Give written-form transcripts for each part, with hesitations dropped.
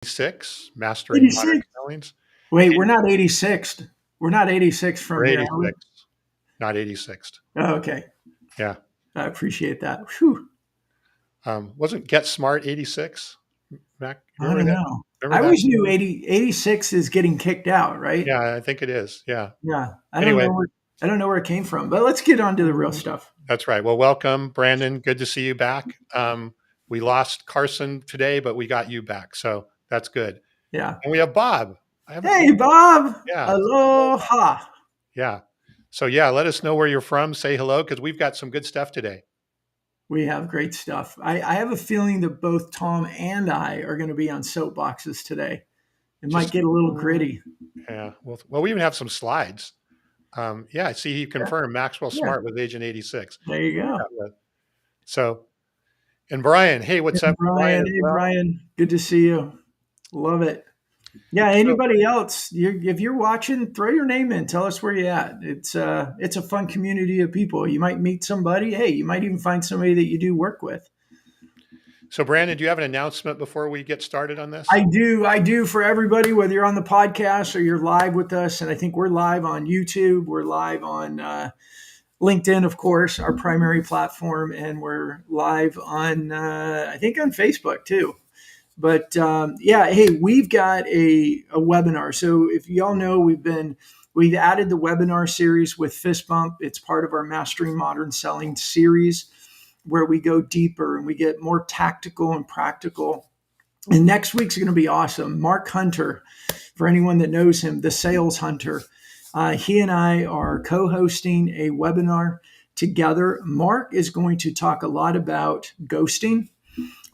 86, Mastering Modern 86. Spellings. Wait, we're 80 not 86th. We're not 86 or from here, are we? 86, not 86th. Oh, okay. Yeah. I appreciate that. Whew. Wasn't Get Smart 86? Mac, you I remember don't that? know. I Remember that? always knew 86 is getting kicked out, right? Yeah, I think it is. Yeah. Yeah. Anyway, I don't know where it came from, but let's get on to the real stuff. that's right. Well, welcome, Brandon. Good to see you back. We lost Carson today, but we got you back. So that's good. Yeah. And we have Bob. I haven't met. Hey, Bob. Yeah. Aloha. Yeah. So yeah, let us know where you're from. Say hello because we've got some good stuff today. We have great stuff. I have a feeling that both Tom and I are going to be on soapboxes today. It might Just get a little gritty. yeah. Well, we even have some slides. Yeah, I see he Yeah. confirmed Maxwell Yeah. Smart was Agent 86. There you go. So, and Brian, hey, what's And up, Brian Brian, as hey well? Brian, good to see you. Love it. Yeah, So, anybody else? If you're watching, throw your name in. Tell us where you're at. It's a fun community of people. You might meet somebody. Hey, you might even find somebody that you do work with. so Brandon, do you have an announcement before we get started on this? I do. I do for everybody, whether you're on the podcast or you're live with us. And I think we're live on YouTube. We're live on LinkedIn, of course, our primary platform, and we're live on I think on Facebook too. But yeah, hey, we've got a webinar. So if y'all know, we've added the webinar series with Fist Bump. It's part of our Mastering Modern Selling series, where we go deeper and we get more tactical and practical. And next week's going to be awesome. Mark Hunter, for anyone that knows him, the sales hunter, he and I are co-hosting a webinar together. Mark is going to talk a lot about ghosting,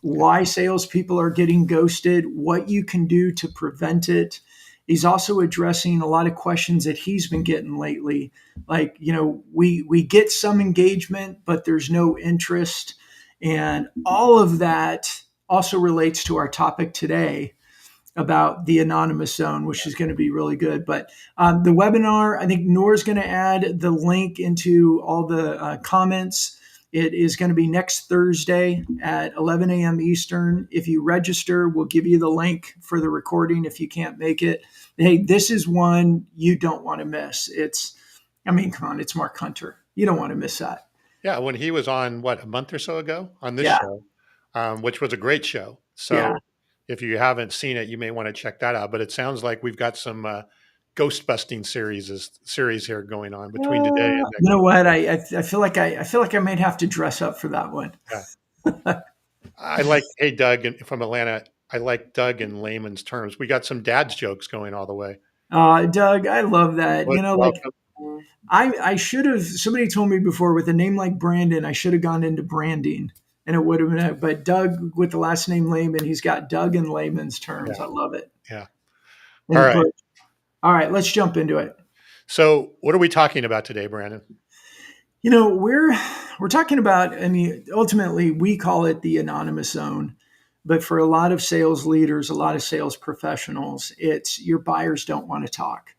why salespeople are getting ghosted, what you can do to prevent it. He's also addressing a lot of questions that he's been getting lately. Like, we get some engagement, but there's no interest. And all of that also relates to our topic today about the anonymous zone, which is going to be really good. But the webinar, I think Noor's going to add the link into all the comments. It is going to be next Thursday at 11 a.m. Eastern. If you register, we'll give you the link for the recording if you can't make it. Hey, this is one you don't want to miss. Come on, it's Mark Hunter. You don't want to miss that. Yeah, when he was on a month or so ago on this Yeah. show, which was a great show. So Yeah. if you haven't seen it, you may want to check that out. But it sounds like we've got some ghost busting series here going on between today and next. You know what? I feel like I might have to dress up for that one. Yeah. I like, hey, Doug from Atlanta. I like Doug in layman's terms. We got some dad's jokes going all the way. Doug, I love that. Welcome. I should have, somebody told me before, with a name like Brandon, I should have gone into branding and it would have been, but Doug with the last name Layman, he's got Doug in layman's terms. Yeah. I love it. Yeah. And all right. All right, let's jump into it. So what are we talking about today, Brandon? We're talking about, ultimately we call it the anonymous zone, but for a lot of sales leaders, a lot of sales professionals, it's your buyers don't want to talk.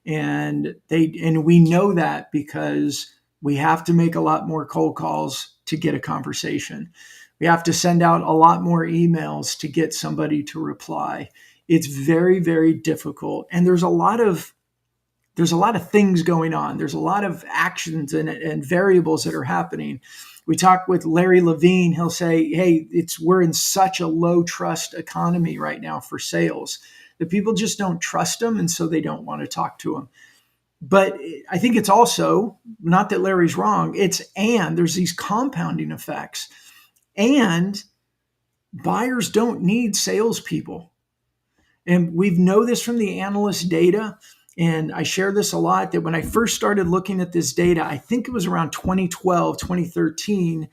And we know that because we have to make a lot more cold calls to get a conversation. We have to send out a lot more emails to get somebody to reply. It's very, very difficult. And there's a lot of things going on. There's a lot of actions and variables that are happening. We talk with Larry Levine. He'll say, hey, we're in such a low trust economy right now for sales that people just don't trust them. And so they don't want to talk to them. But I think it's also not that Larry's wrong. There's these compounding effects, and buyers don't need salespeople. And we know this from the analyst data. And I share this a lot, that when I first started looking at this data, I think it was around 2012, 2013,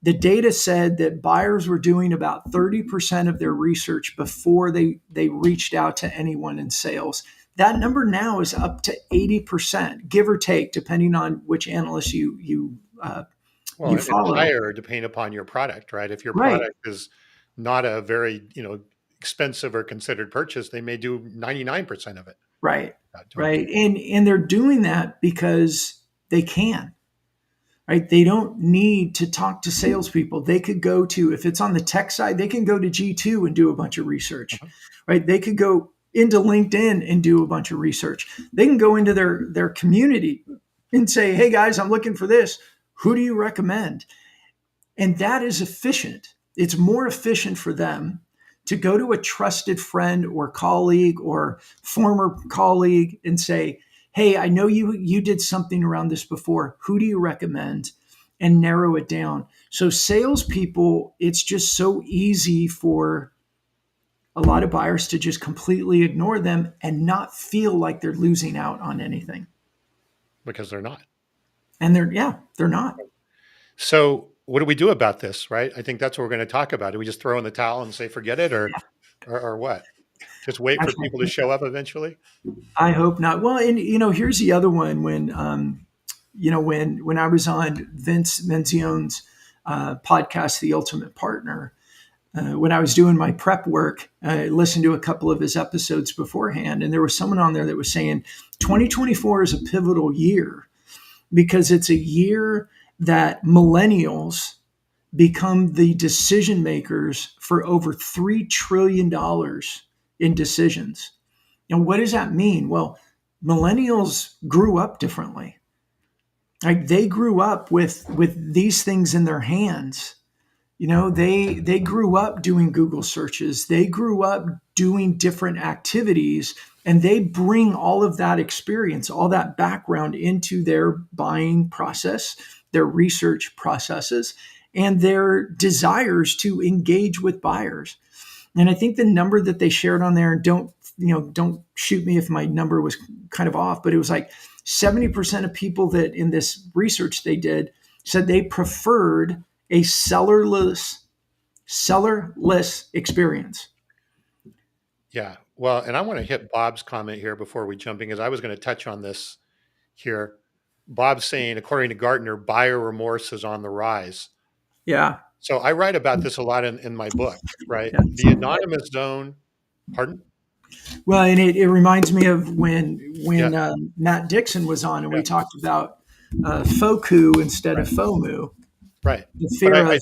the data said that buyers were doing about 30% of their research before they reached out to anyone in sales. That number now is up to 80%, give or take, depending on which analyst you follow. It's higher depending upon your product, right? If your product is not a very, expensive or considered purchase, they may do 99% of it. Right. And they're doing that because they can. right? They don't need to talk to salespeople. They could go to, if it's on the tech side, they can go to G2 and do a bunch of research, Uh-huh. right? They could go into LinkedIn and do a bunch of research. They can go into their community and say, hey guys, I'm looking for this. Who do you recommend? And that is efficient. It's more efficient for them to go to a trusted friend or colleague or former colleague and say, hey, I know you did something around this before. Who do you recommend? And narrow it down. So salespeople, it's just so easy for a lot of buyers to just completely ignore them and not feel like they're losing out on anything. Because they're not. And they're not. So what do we do about this, right? I think that's what we're going to talk about. Do we just throw in the towel and say forget it, or what? Just wait for people to Actually, show up eventually? I hope not. Well, and here's the other one. When when I was on Vince Menzione's podcast, The Ultimate Partner, when I was doing my prep work, I listened to a couple of his episodes beforehand, and there was someone on there that was saying 2024 is a pivotal year because it's a year that millennials become the decision makers for over $3 trillion in decisions. And what does that mean? Well, millennials grew up differently. Like they grew up with these things in their hands. They grew up doing Google searches. They grew up doing different activities, and they bring all of that experience, all that background into their buying process, their research processes, and their desires to engage with buyers. And I think the number that they shared on there, and don't shoot me if my number was kind of off, but it was like 70% of people that in this research they did said they preferred a sellerless experience. Yeah. Well, and I want to hit Bob's comment here before we jump in, because I was going to touch on this here. Bob's saying, according to Gartner, buyer remorse is on the rise. Yeah. So I write about this a lot in my book, right? Yeah. The anonymous zone, pardon? Well, and it reminds me of Yeah, when Matt Dixon was on and yeah, we talked about FOCU instead of right, FOMU, right. the But fear of I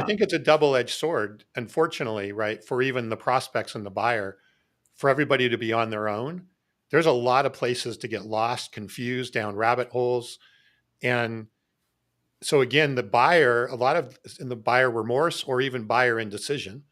think it's a double-edged sword, unfortunately, right? For even the prospects and the buyer, for everybody to be on their own. There's a lot of places to get lost, confused, down rabbit holes. And so again, the buyer, a lot of in the buyer remorse or even buyer indecision,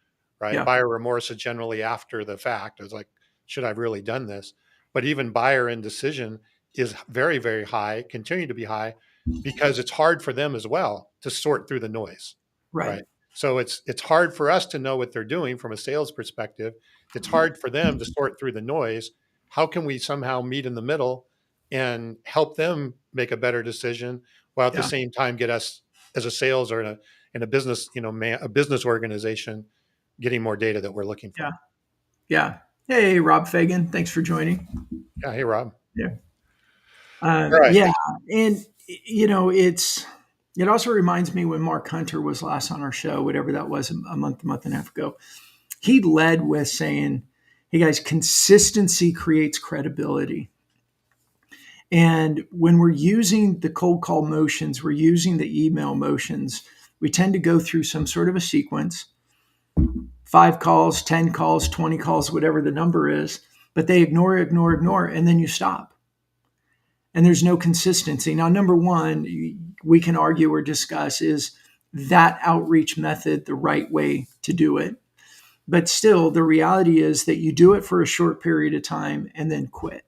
right? yeah, Buyer remorse is generally after the fact. It's like, should I have really done this? But even buyer indecision is very, very high, continue to be high, because it's hard for them as well to sort through the noise, right, right? So it's hard for us to know what they're doing from a sales perspective. It's hard for them to sort through the noise. How can we somehow meet in the middle and help them make a better decision while at the yeah, same time get us as a sales or in a business, a business organization getting more data that we're looking yeah, for. yeah. Hey, Rob Fagan, thanks for joining. Yeah. Hey, Rob. Yeah. All right. Yeah, and it also reminds me when Mark Hunter was last on our show, whatever that was, a month and a half ago. He led with saying, "Hey guys, consistency creates credibility." And when we're using the cold call motions, we're using the email motions, we tend to go through some sort of a sequence, 5 calls, 10 calls, 20 calls, whatever the number is, but they ignore, and then you stop and there's no consistency. Now, number one, we can argue or discuss, is that outreach method the right way to do it? But still, the reality is that you do it for a short period of time and then quit.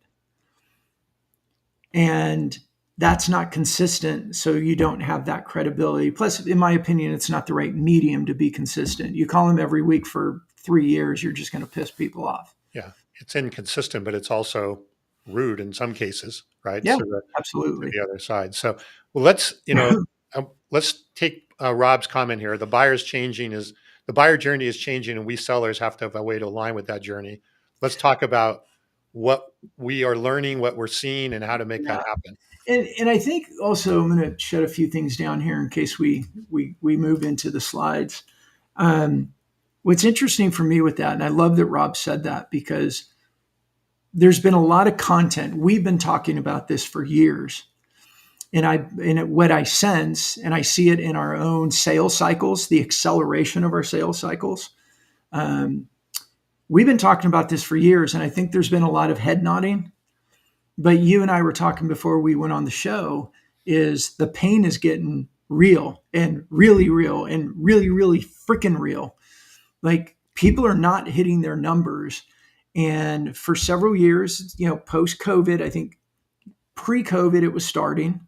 And that's not consistent. So you don't have that credibility. Plus, in my opinion, it's not the right medium to be consistent. You call them every week for 3 years, you're just going to piss people off. Yeah. It's inconsistent, but it's also rude in some cases, right? Yeah, So to absolutely. the other side. So, well, let's take Rob's comment here. The buyer journey is changing, and we sellers have to have a way to align with that journey. Let's talk about what we are learning, what we're seeing, and how to make that Yeah. happen. And I think also I'm going to shut a few things down here in case we move into the slides. Um, what's interesting for me with that, and I love that Rob said that because there's been a lot of content. We've been talking about this for years. what I sense, and I see it in our own sales cycles, the acceleration of our sales cycles. Um, we've been talking about this for years, and I think there's been a lot of head nodding. But you and I were talking before we went on the show. Is the pain is getting real and really, really freaking real. Like people are not hitting their numbers. And for several years, post COVID, I think pre COVID, it was starting.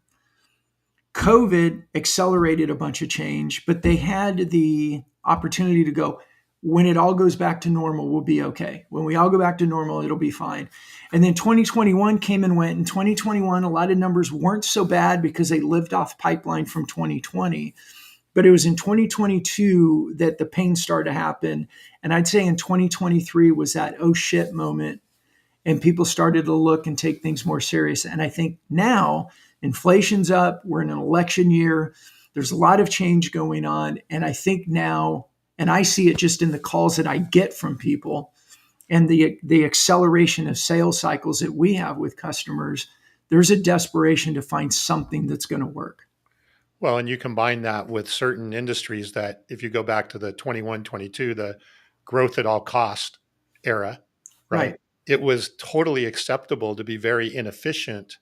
COVID accelerated a bunch of change, but they had the opportunity to go, when it all goes back to normal, we'll be okay. When we all go back to normal, it'll be fine. And then 2021 came and went. In 2021, a lot of numbers weren't so bad because they lived off pipeline from 2020. But it was in 2022 that the pain started to happen. And I'd say in 2023 was that oh shit moment. And people started to look and take things more serious. And I think now inflation's up. We're in an election year. There's a lot of change going on. And I think now, and I see it just in the calls that I get from people and the acceleration of sales cycles that we have with customers, there's a desperation to find something that's going to work. Well, and you combine that with certain industries that if you go back to the 21, 22, the growth at all cost era, right? Right. It was totally acceptable to be very inefficient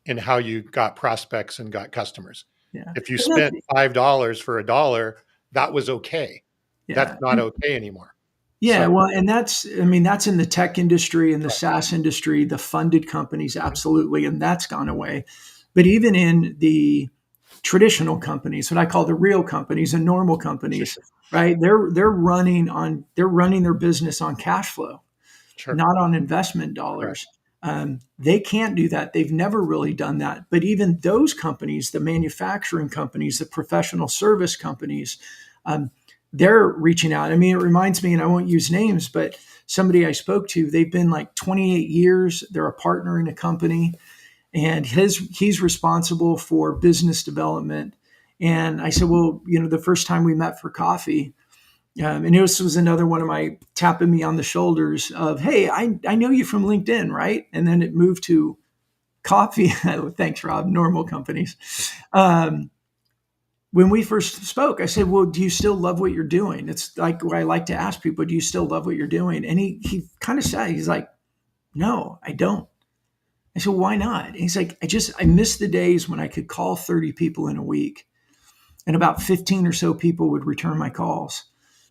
in how you got prospects and got customers. Yeah. If you And that, spent $5 for a dollar, that was okay. That's yeah. not okay anymore. Yeah, So, well, and that's in the tech industry and the SaaS industry, the funded companies, absolutely, and that's gone away. But even in the traditional companies, what I call the real companies and normal companies, right? They're running their business on cash flow, sure, not on investment correct. dollars. They can't do that. They've never really done that. But even those companies, the manufacturing companies, the professional service companies, um, they're reaching out. I mean, it reminds me, and I won't use names, but somebody I spoke to, they've been like 28 years. They're a partner in a company, and he's responsible for business development. And I said, well, the first time we met for coffee, and this was another one of my tapping me on the shoulders of, hey, I know you from LinkedIn, right? And then it moved to coffee. Thanks, Rob. Normal companies. Um, when we first spoke, I said, well, do you still love what you're doing? It's like what I like to ask people, do you still love what you're doing? And he kind of said, he's like, no, I don't. I said, why not? And he's like, I miss the days when I could call 30 people in a week and about 15 or so people would return my calls.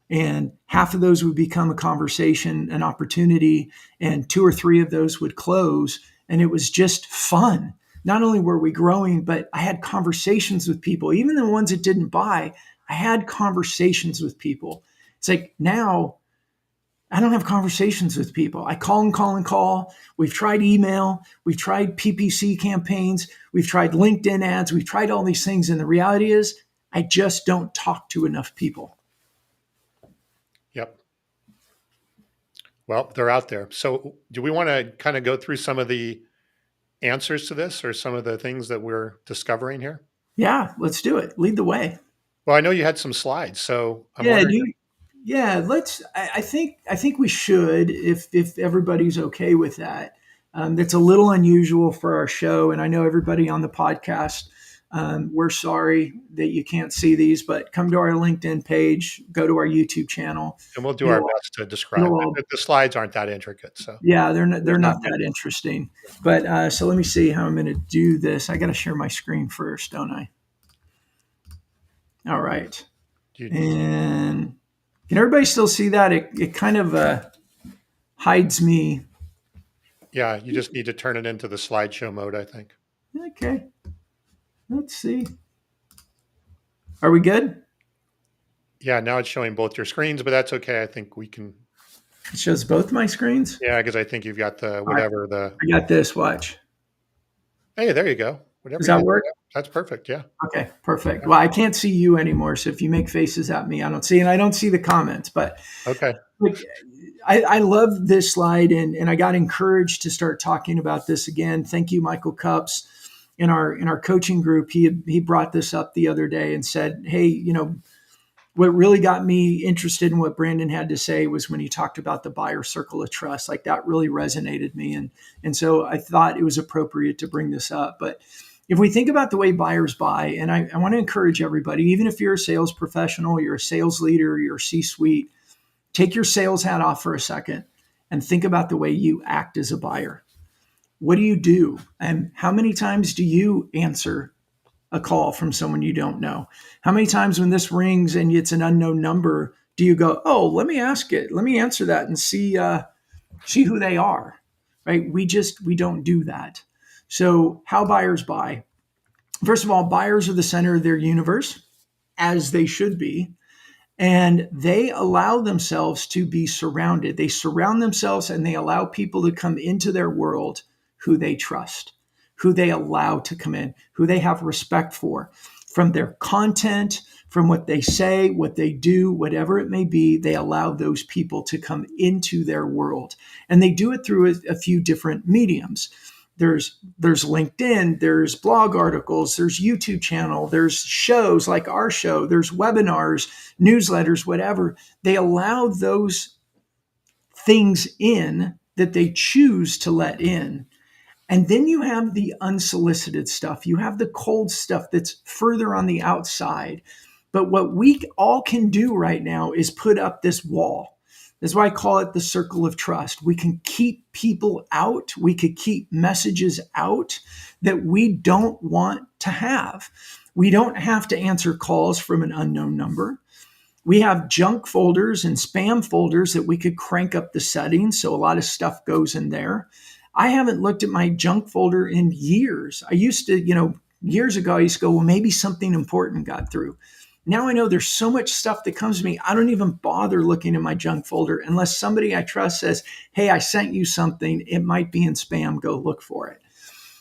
And half of those would become a conversation, an opportunity, and two or three of those would close. And it was just fun. Not only were we growing, but I had conversations with people, even the ones that didn't buy. I had conversations with people. It's like now I don't have conversations with people. I call and call and call. We've tried email. We've tried PPC campaigns. We've tried LinkedIn ads. We've tried all these things. And the reality is, I just don't talk to enough people. Yep. Well, they're out there. So, do we want to kind of go through some of the answers to this or some of the things that we're discovering here? Yeah, let's do it. Lead the way. Well, I know you had some slides, so I'm Yeah, wondering. yeah. I think we should, if everybody's okay with that. That's a little unusual for our show, and I know everybody on the podcast. We're sorry that you can't see these, but come to our LinkedIn page, go to our YouTube channel. And we'll do our It'll, best to describe it'll it. all, The slides aren't that intricate, so yeah, they're there's not not many. that interesting. But so let me see how I'm going to do this. I got to share my screen first, don't I? All right, You, and can everybody still see that? It kind of hides me. yeah, you just need to turn it into the slideshow mode, I think. Okay, let's see. Are we good? Yeah, now it's showing both your screens, but that's okay. I think we can. It shows both my screens. Yeah, because I think you've got the All right, whatever the. I got this. Watch. Hey, there you go. Does Whatever you that did. work? That's perfect. Yeah. Okay, perfect. Well, I can't see you anymore, so if you make faces at me, I don't see, and I don't see the comments. But Okay. like, I love this slide, and I got encouraged to start talking about this again. Thank you, Michael Cups, in our coaching group. He brought this up the other day and said, "Hey, what really got me interested in what Brandon had to say was when he talked about the buyer circle of trust. Like that really resonated me, and so I thought it was appropriate to bring this up. But If we think about the way buyers buy, and I want to encourage everybody, even if you're a sales professional, you're a sales leader, you're a C-suite, take your sales hat off for a second and think about the way you act as a buyer. What do you do? And how many times do you answer a call from someone you don't know? How many times when this rings and it's an unknown number, do you go, "Oh, let me ask it. Let me answer that and see who they are." Right? We don't do that. So, how buyers buy. First of all, buyers are the center of their universe, as they should be. And they allow themselves to be surrounded. They surround themselves and they allow people to come into their world who they trust, who they allow to come in, who they have respect for, from their content, from what they say, what they do, whatever it may be. They allow those people to come into their world. And they do it through a few different mediums. There's LinkedIn, there's blog articles, there's YouTube channel, there's shows like our show, there's webinars, newsletters, whatever. They allow those things in that they choose to let in. And then you have the unsolicited stuff. You have the cold stuff that's further on the outside. But what we all can do right now is put up this wall. That's why I call it the circle of trust. We can keep people out. We could keep messages out that we don't want to have. We don't have to answer calls from an unknown number. We have junk folders and spam folders that we could crank up the settings. So a lot of stuff goes in there. I haven't looked at my junk folder in years. I used to, years ago, I used to go, well, maybe something important got through. Now I know there's so much stuff that comes to me. I don't even bother looking in my junk folder unless somebody I trust says, hey, I sent you something. It might be in spam. Go look for it.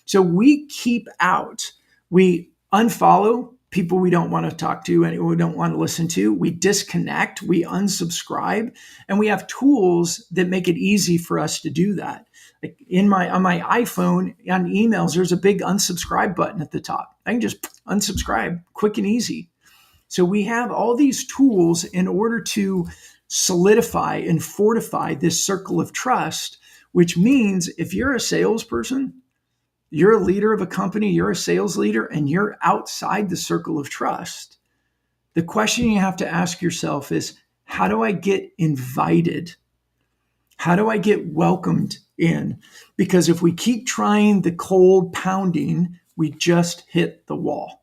So we keep out. We unfollow people we don't want to talk to and we don't want to listen to. We disconnect. We unsubscribe. And we have tools that make it easy for us to do that. Like on my iPhone, on emails, there's a big unsubscribe button at the top. I can just unsubscribe quick and easy. So we have all these tools in order to solidify and fortify this circle of trust, which means if you're a salesperson, you're a leader of a company, you're a sales leader, and you're outside the circle of trust, the question you have to ask yourself is, how do I get invited? How do I get welcomed in? Because if we keep trying the cold pounding, we just hit the wall.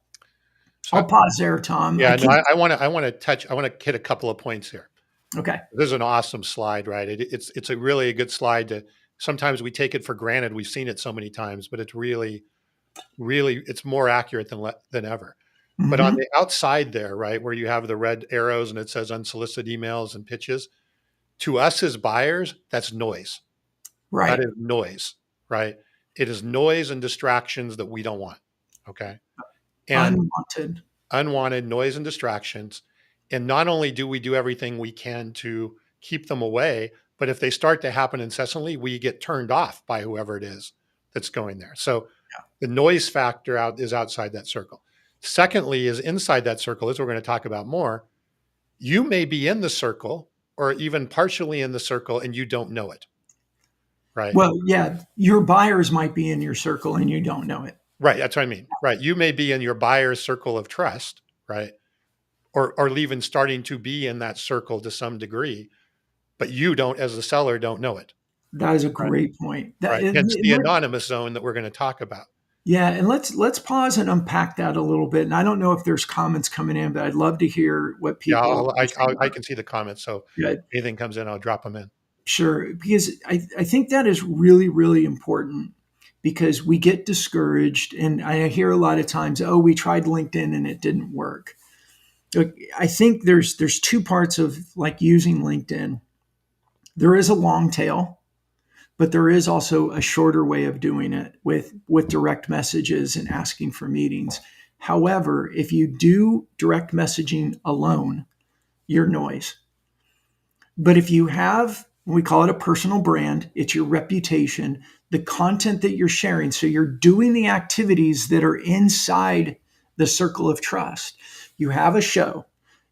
So, I'll pause there, Tom. yeah, no, I want to hit a couple of points here. Okay. This is an awesome slide, right? It's a really good slide to, sometimes we take it for granted. We've seen it so many times, but it's really, it's more accurate than ever. Mm-hmm. But on the outside there, right, where you have the red arrows and it says unsolicited emails and pitches, to us as buyers, that's noise. Right. That is noise, right? It is noise and distractions that we don't want. Okay. And unwanted noise and distractions. And not only do we do everything we can to keep them away, but if they start to happen incessantly, we get turned off by whoever it is that's going there. So the noise factor is outside that circle. Secondly, is inside that circle, as we're going to talk about more, you may be in the circle or even partially in the circle and you don't know it. Right. Well, yeah, your buyers might be in your circle and you don't know it. Right. That's what I mean. Right. You may be in your buyer's circle of trust, right? Or even starting to be in that circle to some degree, but you don't, as the seller, don't know it. That is a great point. Right. Hence the anonymous zone that we're going to talk about. Yeah, and let's pause and unpack that a little bit. And I don't know if there's comments coming in, but I'd love to hear what people. Yeah, I can see the comments. So if anything comes in, I'll drop them in. Sure, because I think that is really, really important because we get discouraged. And I hear a lot of times, oh, we tried LinkedIn and it didn't work. Look, I think there's two parts of like using LinkedIn. There is a long tail, but there is also a shorter way of doing it with direct messages and asking for meetings. However, if you do direct messaging alone, you're noise. But if you have, we call it a personal brand, it's your reputation, the content that you're sharing. So you're doing the activities that are inside the circle of trust. You have a show,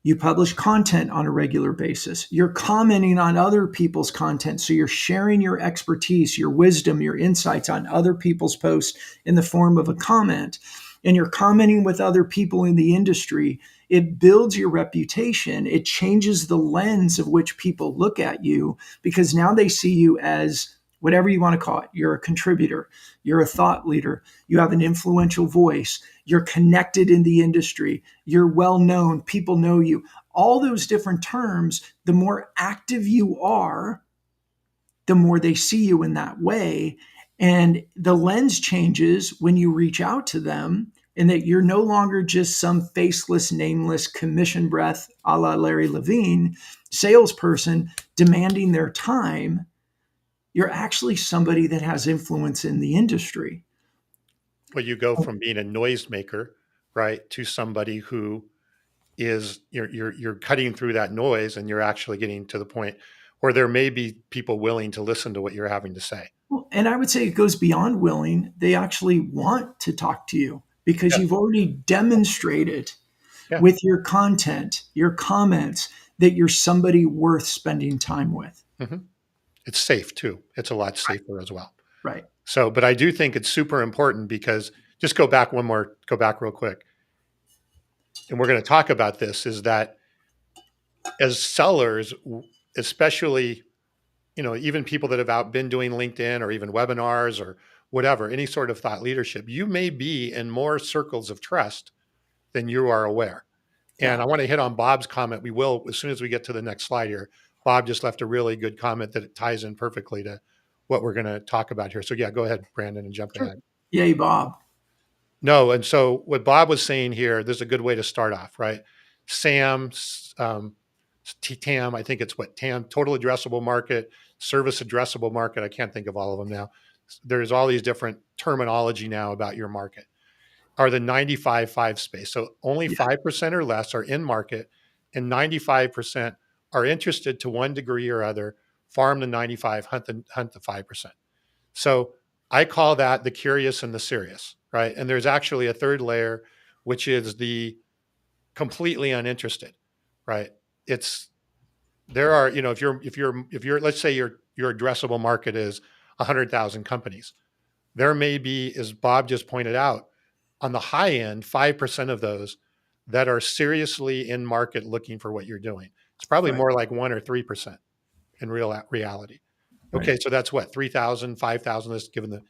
You publish content on a regular basis. You're commenting on other people's content. So you're sharing your expertise, your wisdom, your insights on other people's posts in the form of a comment. And you're commenting with other people in the industry. It builds your reputation. It changes the lens of which people look at you, because now they see you as whatever you want to call it. You're a contributor, you're a thought leader, you have an influential voice, you're connected in the industry, you're well known, people know you. All those different terms, the more active you are, the more they see you in that way. And the lens changes when you reach out to them, and that you're no longer just some faceless, nameless, commission breath a la Larry Levine salesperson demanding their time. You're actually somebody that has influence in the industry. Well, you go from being a noisemaker, right, to somebody who is you're cutting through that noise, and you're actually getting to the point where there may be people willing to listen to what you're having to say. And I would say it goes beyond willing. They actually want to talk to you because Yeah. you've already demonstrated Yeah. with your content, your comments, that you're somebody worth spending time with. Hmm. It's safe too. It's a lot safer as well. Right. So, but I do think it's super important because just go back real quick. And we're going to talk about this is that as sellers, especially, even people that have been doing LinkedIn or even webinars or whatever, any sort of thought leadership, you may be in more circles of trust than you are aware. And Yeah. I want to hit on Bob's comment. We will, as soon as we get to the next slide here. Bob just left a really good comment that it ties in perfectly to what we're going to talk about here. So yeah, go ahead, Brandon, and jump Sure. ahead. Yay, Bob. No, and so what Bob was saying here, there's a good way to start off, right? Sam, TAM, I think it's what TAM, total addressable market, service addressable market. I can't think of all of them now. There's all these different terminology now about your market. Are the 95-5 space. So only Yeah. 5% or less are in market, and 95% are interested to one degree or other, farm the 95, hunt the 5%. So I call that the curious and the serious, right? And there's actually a third layer, which is the completely uninterested, right? It's there are, if you're let's say your addressable market is 100,000 companies. There may be, as Bob just pointed out, on the high end, 5% of those that are seriously in market looking for what you're doing. It's probably Right. more like 1 or 3% in reality. Right. Okay, so that's what, 3,000, 5,000. Let's given the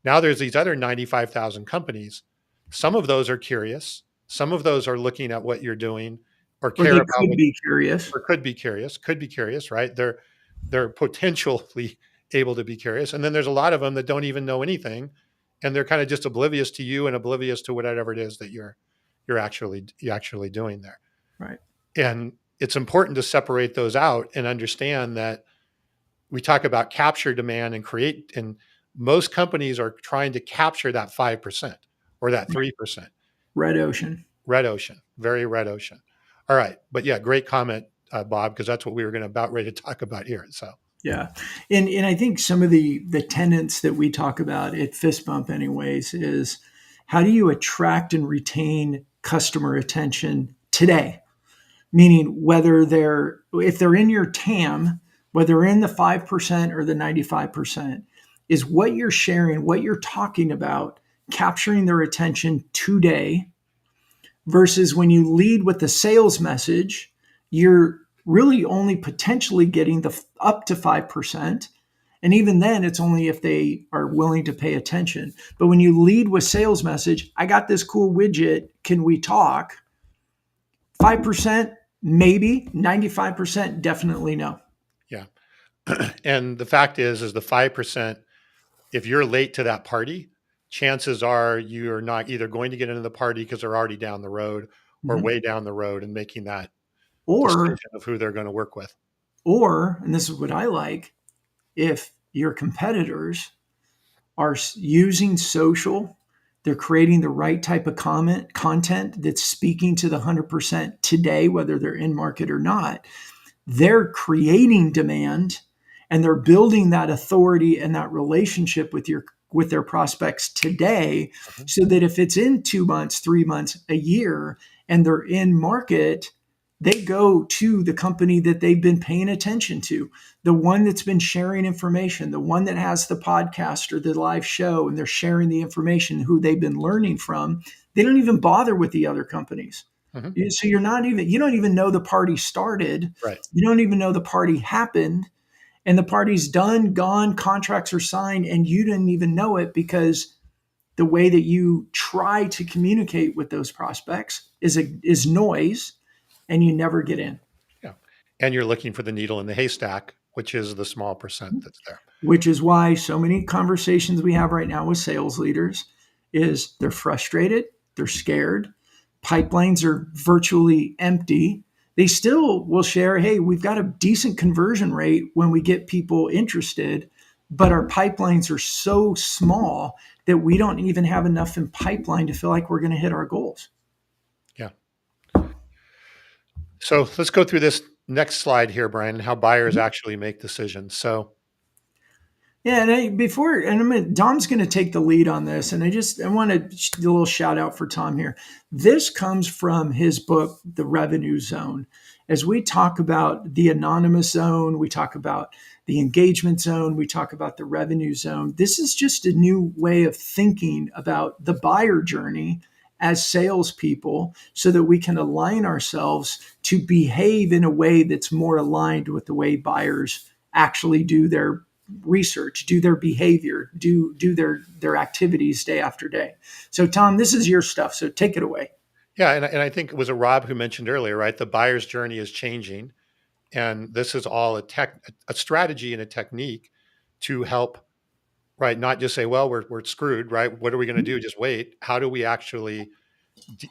now there's these other 95,000 companies. Some of those are curious. Some of those are looking at what you're doing or Or care they about could what, be curious. or could be curious, right? They're potentially able to be curious. And then there's a lot of them that don't even know anything, and they're kind of just oblivious to you and oblivious to whatever it is that you're actually doing there. Right. And it's important to separate those out and understand that we talk about capture demand and create, and most companies are trying to capture that 5% or that 3%. Red ocean. Red ocean, very red ocean. All right. But yeah, great comment, Bob, because that's what we were going to about ready to talk about here. So Yeah. And I think some of the tenets that we talk about at Fist Bump anyways is, how do you attract and retain customer attention today? Meaning whether if they're in your TAM, whether they're in the 5% or the 95%, is what you're sharing, what you're talking about, capturing their attention today, versus when you lead with the sales message, you're really only potentially getting the up to 5%. And even then, it's only if they are willing to pay attention. But when you lead with sales message, I got this cool widget, can we talk? 5%, maybe. 95%, definitely no. yeah. And the fact is the 5%, if you're late to that party, chances are you're not either going to get into the party because they're already down the road or Mhm. way down the road and making that Or, decision of who they're going to work with. and this is what I like, if your competitors are using social, they're creating the right type of content that's speaking to the 100% today, whether they're in market or not. They're creating demand, and they're building that authority and that relationship with their prospects today, so that if it's in 2 months, 3 months, a year, and they're in market, they go to the company that they've been paying attention to, the one that's been sharing information, the one that has the podcast or the live show, and they're sharing the information who they've been learning from. They don't even bother with the other companies. Hmm. So you don't even know the party started. Right. You don't even know the party happened, and the party's done, gone, contracts are signed, and you didn't even know it because the way that you try to communicate with those prospects is noise, and you never get in. Yeah. And you're looking for the needle in the haystack, which is the small percent that's there. Which is why so many conversations we have right now with sales leaders is they're frustrated, they're scared, pipelines are virtually empty. They still will share, hey, we've got a decent conversion rate when we get people interested, but our pipelines are so small that we don't even have enough in pipeline to feel like we're going to hit our goals. Yeah. So let's go through this next slide here, Brian, how buyers actually make decisions. So, Yeah, Dom's going to take the lead on this, and I want to do a little shout out for Tom here. This comes from his book, The Revenue Zone. As we talk about the anonymous zone, we talk about the engagement zone, we talk about the revenue zone. This is just a new way of thinking about the buyer journey as salespeople, so that we can align ourselves to behave in a way that's more aligned with the way buyers actually do their research, do their behavior, do their activities day after day. So Tom, this is your stuff. So take it away. yeah, and I think it was a Rob who mentioned earlier, right? The buyer's journey is changing, and this is all a strategy and a technique to help, right? Not just say, well, we're screwed, right? What are we going to do? Just wait. How do we actually d-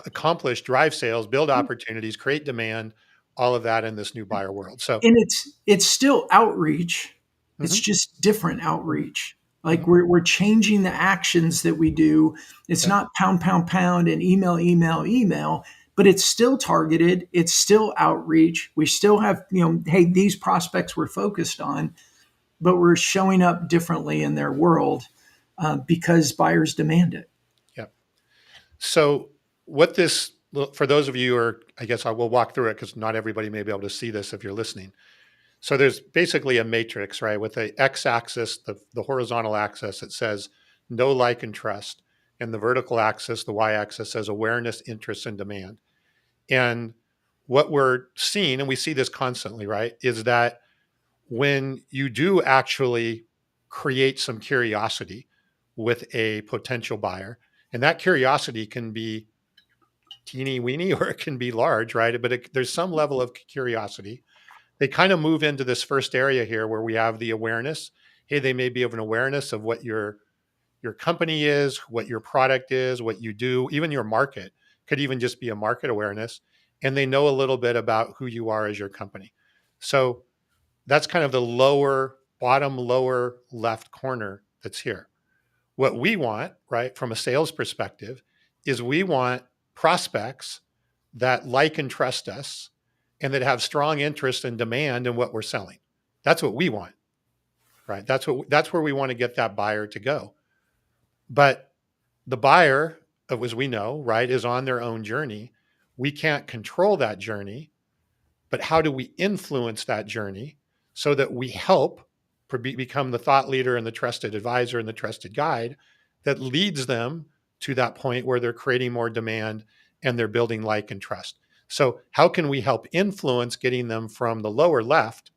accomplish, drive sales, build opportunities, create demand, all of that in this new buyer world? So, And it's still outreach. It's mhm, just different outreach. Like mhm, we're changing the actions that we do. It's yeah, not pound, pound, pound and email, email, email, but it's still targeted. It's still outreach. We still have, hey, these prospects we're focused on, but we're showing up differently in their world because buyers demand it. yeah. So, what this, for those of you who are, I guess I will walk through it because not everybody may be able to see this if you're listening. So there's basically a matrix, right? With the x-axis, the horizontal axis, it says know, like, and trust. And the vertical axis, the y-axis, says awareness, interest, and demand. And what we're seeing, and we see this constantly, right, is that when you do actually create some curiosity with a potential buyer, and that curiosity can be teeny weeny or it can be large, right? But there's some level of curiosity. They kind of move into this first area here where we have the awareness. Hey, they may be of an awareness of what your company is, what your product is, what you do, even your market could even just be a market awareness. And they know a little bit about who you are as your company. So that's kind of the bottom lower left corner that's here. What we want, right, from a sales perspective, is we want prospects that like and trust us and that have strong interest and demand in what we're selling. That's what we want, right? That's where we want to get that buyer to go. But the buyer, as we know, right, is on their own journey. We can't control that journey, but how do we influence that journey so that we help become the thought leader and the trusted advisor and the trusted guide that leads them to that point where they're creating more demand and they're building like and trust. So how can we help influence getting them from the lower left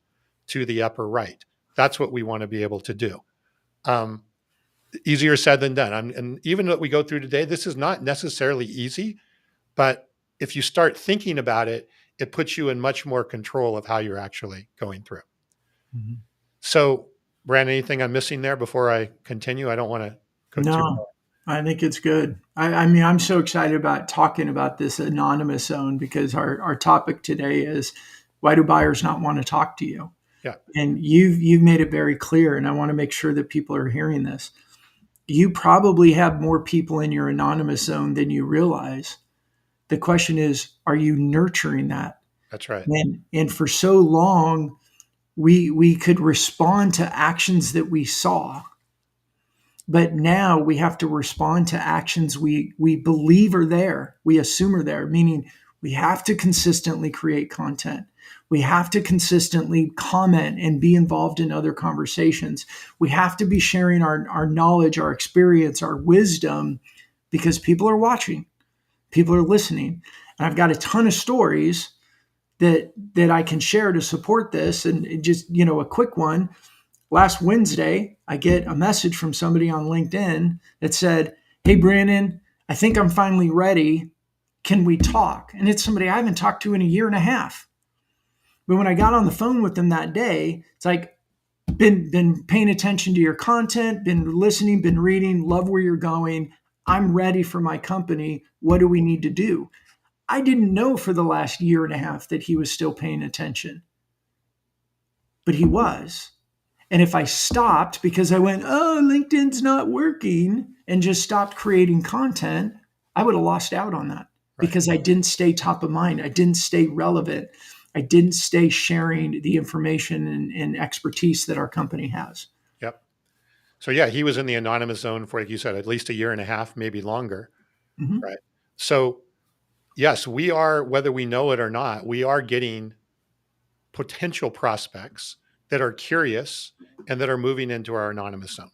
to the upper right? That's what we want to be able to do. Um, Easier said than done. And even what we go through today, this is not necessarily easy, but if you start thinking about it, it puts you in much more control of how you're actually going through. Mhm. So, Brandon, anything I'm missing there before I continue? I don't want to go too No, far. I think it's good. I mean, I'm so excited about talking about this anonymous zone because our topic today is why do buyers not want to talk to you? Yeah, And you've made it very clear, and I want to make sure that people are hearing this. You probably have more people in your anonymous zone than you realize. The question is, are you nurturing that? that's right. And for so long, we could respond to actions that we saw, but now we have to respond to actions we believe are there, we assume are there, meaning We have to consistently create content. We have to consistently comment and be involved in other conversations. We have to be sharing our knowledge, our experience, our wisdom, because people are watching, people are listening. And I've got a ton of stories that I can share to support this. And just, a quick one. Last Wednesday, I get a message from somebody on LinkedIn that said, "Hey, Brandon, I think I'm finally ready. Can we talk?" And it's somebody I haven't talked to in a year and a half. But when I got on the phone with them that day, it's like, been paying attention to your content, been listening, been reading, love where you're going. I'm ready for my company. What do we need to do? I didn't know for the last year and a half that he was still paying attention, but he was. And if I stopped because I went, "Oh, LinkedIn's not working," and just stopped creating content, I would have lost out on that Right. because I didn't stay top of mind. I didn't stay relevant. I didn't stay sharing the information and expertise that our company has. Yep. So yeah, he was in the anonymous zone for, like you said, at least a year and a half, maybe longer. Mhm. Right. So yes, we are, whether we know it or not, we are getting potential prospects that are curious and that are moving into our anonymous zone.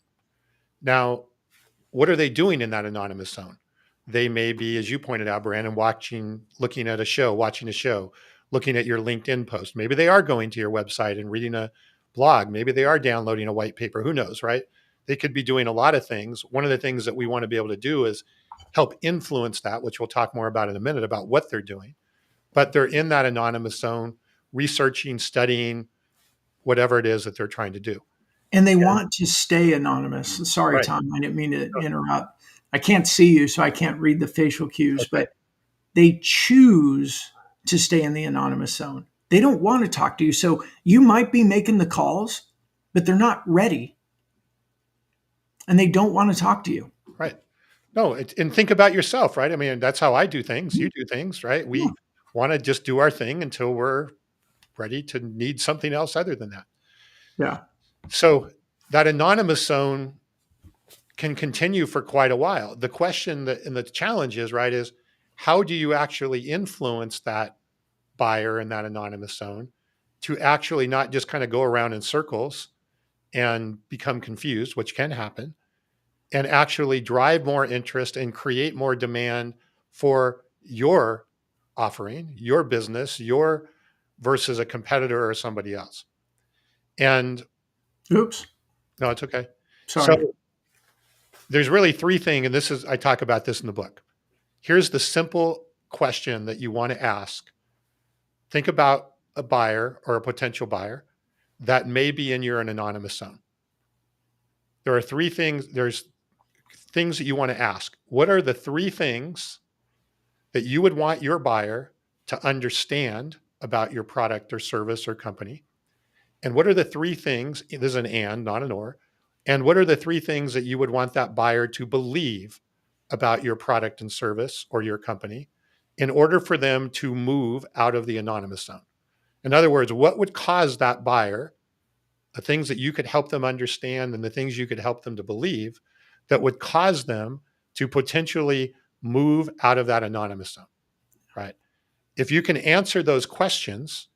Now, what are they doing in that anonymous zone? They may be, as you pointed out, Brandon, looking at a show, watching a show, looking at your LinkedIn post. Maybe they are going to your website and reading a blog. Maybe they are downloading a white paper. Who knows, right? They could be doing a lot of things. One of the things that we want to be able to do is help influence that, which we'll talk more about in a minute about what they're doing. But they're in that anonymous zone, researching, studying, whatever it is that they're trying to do. And they And, want to stay anonymous. Sorry, right. Tom, I didn't mean to interrupt. I can't see you, so I can't read the facial cues, Okay. but they choose to stay in the anonymous zone. They don't want to talk to you. So you might be making the calls, but they're not ready and they don't want to talk to you. Right. No, and think about yourself, right? I mean, that's how I do things. You do things, right? Yeah. We want to just do our thing until we're ready to need something else other than that. Yeah. So that anonymous zone can continue for quite a while. The question and the challenge is, right, is how do you actually influence that buyer in that anonymous zone to actually not just kind of go around in circles and become confused, which can happen, and actually drive more interest and create more demand for your offering, your business, your versus a competitor or somebody else. And Oops. no, it's okay. So Sorry. there's really three things, and I talk about this in the book. Here's the simple question that you want to ask. Think about a buyer or a potential buyer that may be in your anonymous zone. There are three things, there's things that you want to ask. What are the three things that you would want your buyer to understand about your product or service or company? And what are the three things, this is an and, not an or, and what are the three things that you would want that buyer to believe about your product and service or your company in order for them to move out of the anonymous zone? In other words, what would cause that buyer, the things that you could help them understand and the things you could help them to believe that would cause them to potentially move out of that anonymous zone, right? If you can answer those questions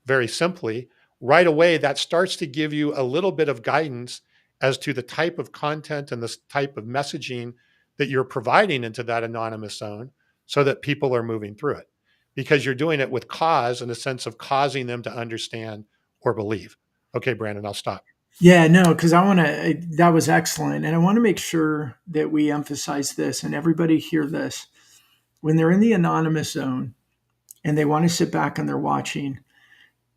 very simply, right away, that starts to give you a little bit of guidance as to the type of content and the type of messaging that you're providing into that anonymous zone so that people are moving through it because you're doing it with cause in a sense of causing them to understand or believe. Okay, Brandon, I'll stop. Yeah, no, because I want to, that was excellent. And I want to make sure that we emphasize this and everybody hear this. When they're in the anonymous zone and they want to sit back and they're watching,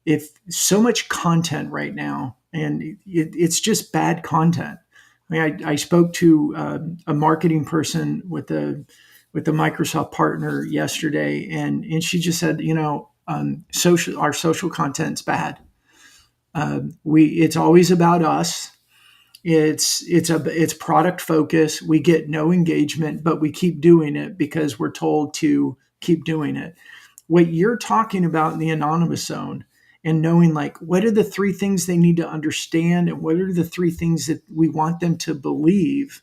if so much content right now, and it's just bad content. I mean, I spoke to a marketing person with a Microsoft partner yesterday, and she just said, our social content's bad. It's always about us. It's product focus. We get no engagement, but we keep doing it because we're told to keep doing it. What you're talking about in the anonymous zone and knowing like what are the three things they need to understand and what are the three things that we want them to believe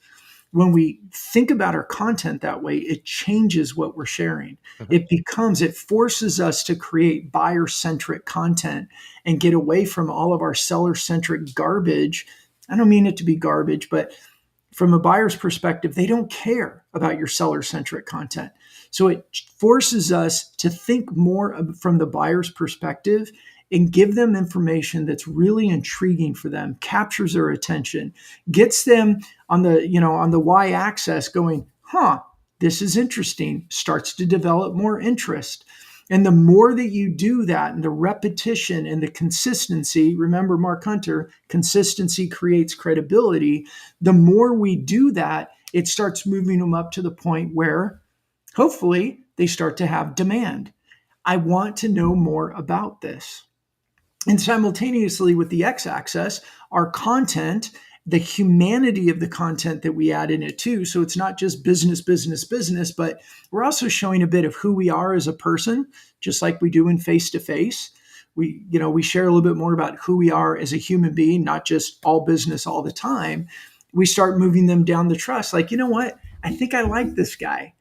when we think about our content that way, it changes what we're sharing. Mhm. It forces us to create buyer centric content and get away from all of our seller centric garbage. I don't mean it to be garbage, but from a buyer's perspective, they don't care about your seller centric content. So it forces us to think more from the buyer's perspective and give them information that's really intriguing for them, captures their attention, gets them on the y axis going, huh, this is interesting, starts to develop more interest. And the more that you do that and the repetition and the consistency, remember Mark Hunter, consistency creates credibility. The more we do that, it starts moving them up to the point where hopefully they start to have demand. I want to know more about this. And simultaneously with the x axis, our content, the humanity of the content that we add in it too. So it's not just business, business, business, but we're also showing a bit of who we are as a person, just like we do in face to face. We share a little bit more about who we are as a human being, not just all business all the time. We start moving them down the trust. Like, you know what? I think I like this guy.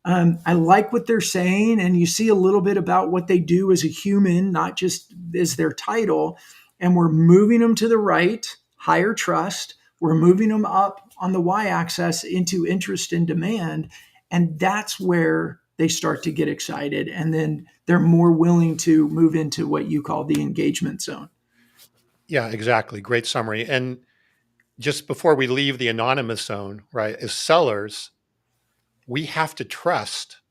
I like what they're saying, and you see a little bit about what they do as a human, not just as their title. And we're moving them to the right, higher trust. We're moving them up on the y axis into interest and demand. And that's where they start to get excited. And then they're more willing to move into what you call the engagement zone. Yeah, exactly. Great summary. And just before we leave the anonymous zone, right, as sellers, we have to trust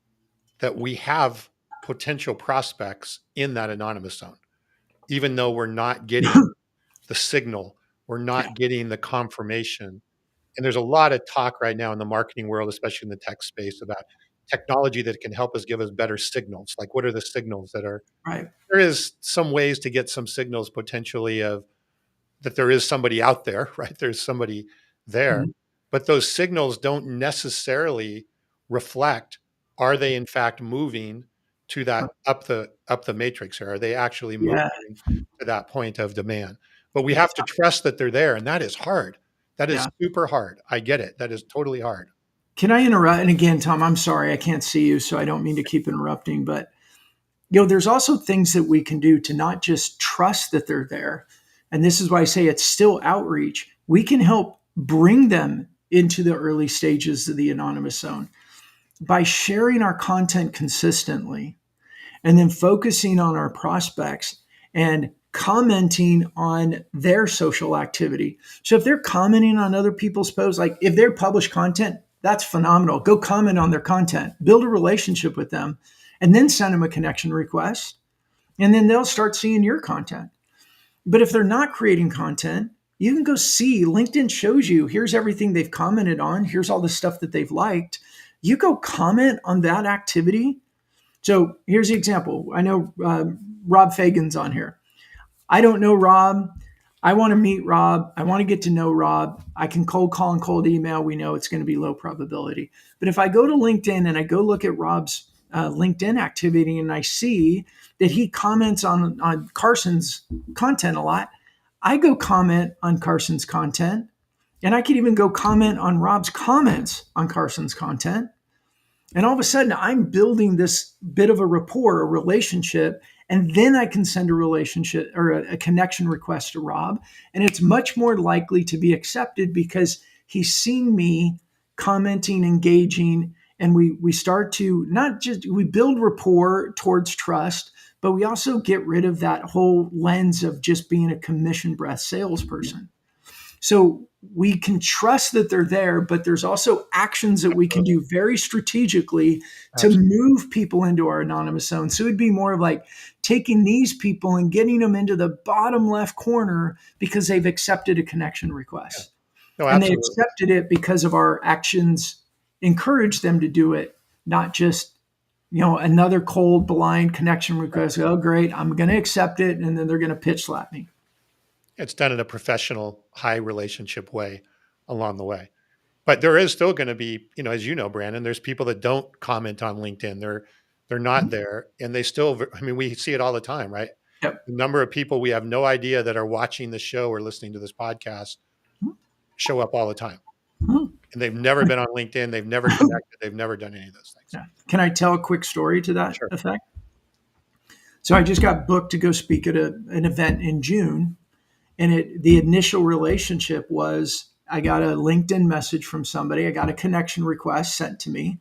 that we have potential prospects in that anonymous zone, even though we're not getting the signal, we're Yeah. not getting the confirmation. And there's a lot of talk right now in the marketing world, especially in the tech space, about technology that can help us give us better signals. Like, what are the signals that are Right. there is some ways to get some signals potentially of that there is somebody out there, right? There's somebody there. Mhm. But those signals don't necessarily reflect, are they in fact moving to that up the matrix, or are they actually moving Yeah. to that point of demand? But we It's have to trust that they're there, and that is hard. That is yeah. super hard. I get it. That is totally hard. Can I interrupt? And again, Tom, I'm sorry I can't see you, so I don't mean to keep interrupting, but there's also things that we can do to not just trust that they're there. And this is why I say it's still outreach. We can help bring them into the early stages of the anonymous zone by sharing our content consistently and then focusing on our prospects and commenting on their social activity. So if they're commenting on other people's posts, like if they're published content, that's phenomenal. Go comment on their content, build a relationship with them, and then send them a connection request. And then they'll start seeing your content. But if they're not creating content, you can go see LinkedIn shows you here's everything they've commented on, here's all the stuff that they've liked. You go comment on that activity. So here's the example. I know Rob Fagan's on here. I don't know Rob. I want to meet Rob. I want to get to know Rob. I can cold call and cold email. We know it's going to be low probability. But if I go to LinkedIn and I go look at Rob's LinkedIn activity and I see that he comments on Carson's content a lot, I go comment on Carson's content. And I could even go comment on Rob's comments on Carson's content. And all of a sudden, I'm building this bit of a rapport, a relationship, and then I can send a relationship or a connection request to Rob. And it's much more likely to be accepted because he's seen me commenting, engaging, and we start to not just we build rapport towards trust, but we also get rid of that whole lens of just being a commission breath salesperson. So we can trust that they're there, but there's also actions that we can Absolutely. do very strategically to Absolutely. move people into our anonymous zone. So it'd be more of like taking these people and getting them into the bottom left corner because they've accepted a connection Yeah. request. No, And they absolutely. accepted it because of our actions encourage them to do it, not just another cold blind connection request. Oh, great, I'm going to accept it, and then they're going to pitch slap me. It's done in a professional, high relationship way along the way. But there is still going to be, as you know, Brandon, there's people that don't comment on LinkedIn. They're not there, and they still. I mean, we see it all the time, right? Yep. The number of people we have no idea that are watching the show or listening to this podcast show up all the time, and they've never been on LinkedIn. They've never connected. They've never done any of those things. Yeah. Can I tell a quick story to that Sure. effect? So I just got booked to go speak at an event in June, and the initial relationship was I got a LinkedIn message from somebody. I got a connection request sent to me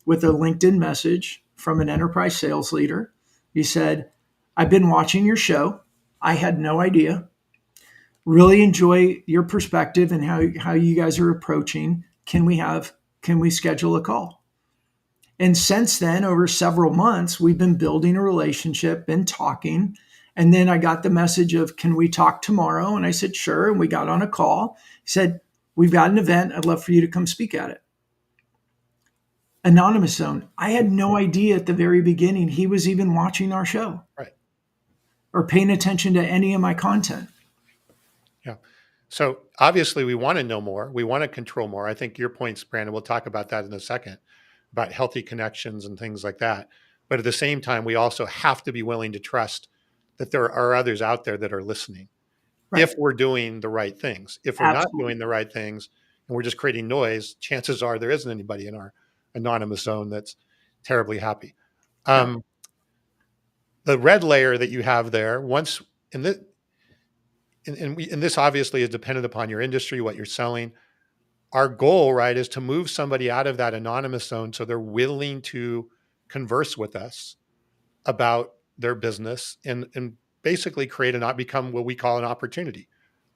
with a LinkedIn message from an enterprise sales leader. He said, "I've been watching your show. I had no idea. Really enjoy your perspective and how you guys are approaching. Can we schedule a call?" And since then, over several months, we've been building a relationship, been talking. And then I got the message of, "Can we talk tomorrow?" And I said, "Sure." And we got on a call. He said, "We've got an event. I'd love for you to come speak at it." Anonymous Zone. I had no idea at the very beginning he was even watching our show Right. or paying attention to any of my content. Yeah. So obviously we want to know more. We want to control more. I think your points, Brandon, we'll talk about that in a second, about healthy connections and things like that. But at the same time, we also have to be willing to trust that there are others out there that are listening Right. if we're doing the right things. If we're not Absolutely. doing the right things and we're just creating noise, chances are there isn't anybody in our anonymous zone that's terribly happy. Yeah. The red layer that you have there, once in this, and this obviously is dependent upon your industry, what you're selling. Our goal, right, is to move somebody out of that anonymous zone so they're willing to converse with us about their business and basically create and not become what we call an opportunity,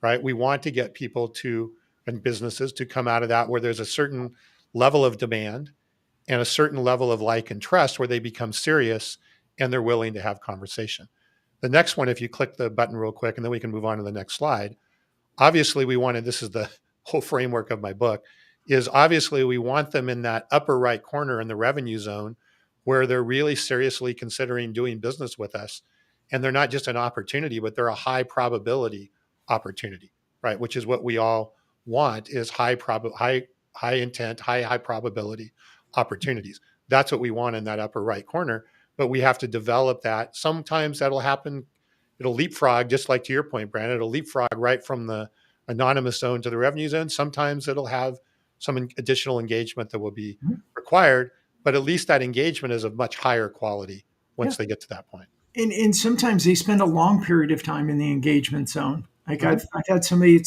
right? We want to get people to and businesses to come out of that where there's a certain level of demand and a certain level of like and trust where they become serious and they're willing to have conversation. The next one, if you click the button real quick, and then we can move on to the next slide. Obviously, we wanted, this is the whole framework of my book, is obviously we want them in that upper right corner in the revenue zone where they're really seriously considering doing business with us. And they're not just an opportunity, but they're a high probability opportunity, right? Which is what we all want, is high intent, high probability opportunities. That's what we want in that upper right corner. But we have to develop that. Sometimes that'll happen. It'll leapfrog, just like to your point, Brandon, it'll leapfrog right from the anonymous zone to the revenue zone. Sometimes it'll have some additional engagement that will be required, but at least that engagement is of much higher quality Yeah. once they get to that point. And sometimes they spend a long period of time in the engagement zone. Like Mhm. I've had somebody